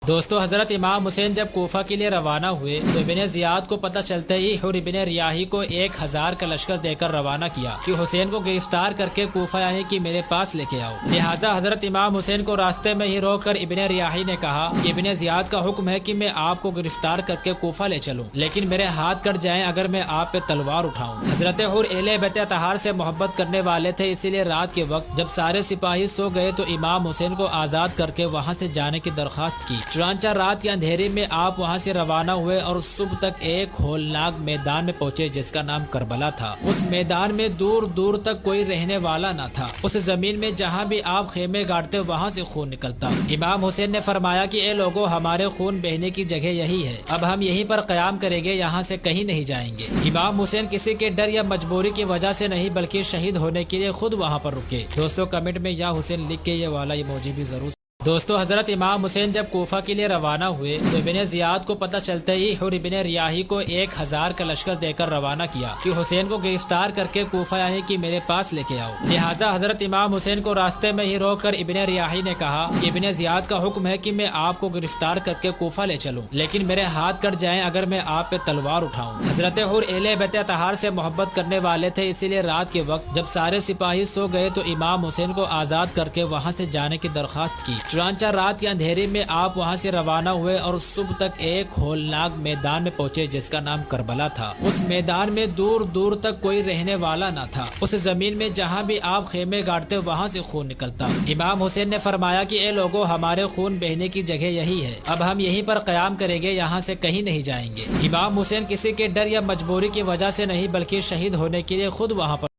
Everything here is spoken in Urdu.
دوستو حضرت امام حسین جب کوفہ کے لیے روانہ ہوئے تو ابن زیاد کو پتہ چلتے ہی حر ابن ریاحی کو 1000 کا لشکر دے کر روانہ کیا کہ حسین کو گرفتار کر کے کوفہ یعنی کہ میرے پاس لے کے آؤ۔ لہٰذا حضرت امام حسین کو راستے میں ہی روک کر ابن ریاحی نے کہا کہ ابن زیاد کا حکم ہے کہ میں آپ کو گرفتار کر کے کوفہ لے چلوں، لیکن میرے ہاتھ کٹ جائیں اگر میں آپ پہ تلوار اٹھاؤں۔ حضرت حر اہل بیت اطہار سے محبت کرنے والے تھے، اسی لیے رات کے وقت جب سارے سپاہی سو گئے تو امام حسین کو آزاد کر کے وہاں سے جانے کی درخواست کی۔ چنانچہ رات کے اندھیرے میں آپ وہاں سے روانہ ہوئے اور صبح تک ایک ہولناک میدان میں پہنچے جس کا نام کربلا تھا۔ اس میدان میں دور دور تک کوئی رہنے والا نہ تھا۔ اس زمین میں جہاں بھی آپ خیمے گاڑتے وہاں سے خون نکلتا۔ امام حسین نے فرمایا کہ اے لوگو، ہمارے خون بہنے کی جگہ یہی ہے، اب ہم یہیں پر قیام کریں گے، یہاں سے کہیں نہیں جائیں گے۔ امام حسین کسی کے ڈر یا مجبوری کی وجہ سے نہیں بلکہ شہید ہونے کے لیے خود وہاں پر رکے۔ دوستو کمنٹ میں یا حسین لکھ کے یہ والا ایموجی بھی ضرور۔ دوستو حضرت امام حسین جب کوفہ کے لیے روانہ ہوئے تو ابن زیاد کو پتہ چلتے ہی حر ابن ریاحی کو 1000 کا لشکر دے کر روانہ کیا کہ حسین کو گرفتار کر کے کوفہ یعنی کہ میرے پاس لے کے آؤ۔ لہٰذا حضرت امام حسین کو راستے میں ہی روک کر ابن ریاحی نے کہا کہ ابن زیاد کا حکم ہے کہ میں آپ کو گرفتار کر کے کوفہ لے چلوں، لیکن میرے ہاتھ کٹ جائیں اگر میں آپ پہ تلوار اٹھاؤں۔ حضرت حر اہل بیت اطہار سے محبت کرنے والے تھے، اسی لیے رات کے وقت جب سارے سپاہی سو گئے تو امام حسین کو آزاد کر کے وہاں سے جانے کی درخواست کی۔ چنانچہ رات کے اندھیرے میں آپ وہاں سے روانہ ہوئے اور صبح تک ایک ہولناک میدان میں پہنچے جس کا نام کربلا تھا۔ اس میدان میں دور دور تک کوئی رہنے والا نہ تھا۔ اس زمین میں جہاں بھی آپ خیمے گاڑتے وہاں سے خون نکلتا۔ امام حسین نے فرمایا کہ اے لوگو، ہمارے خون بہنے کی جگہ یہی ہے، اب ہم یہیں پر قیام کریں گے، یہاں سے کہیں نہیں جائیں گے۔ امام حسین کسی کے ڈر یا مجبوری کی وجہ سے نہیں بلکہ شہید ہونے کے لیے خود وہاں پر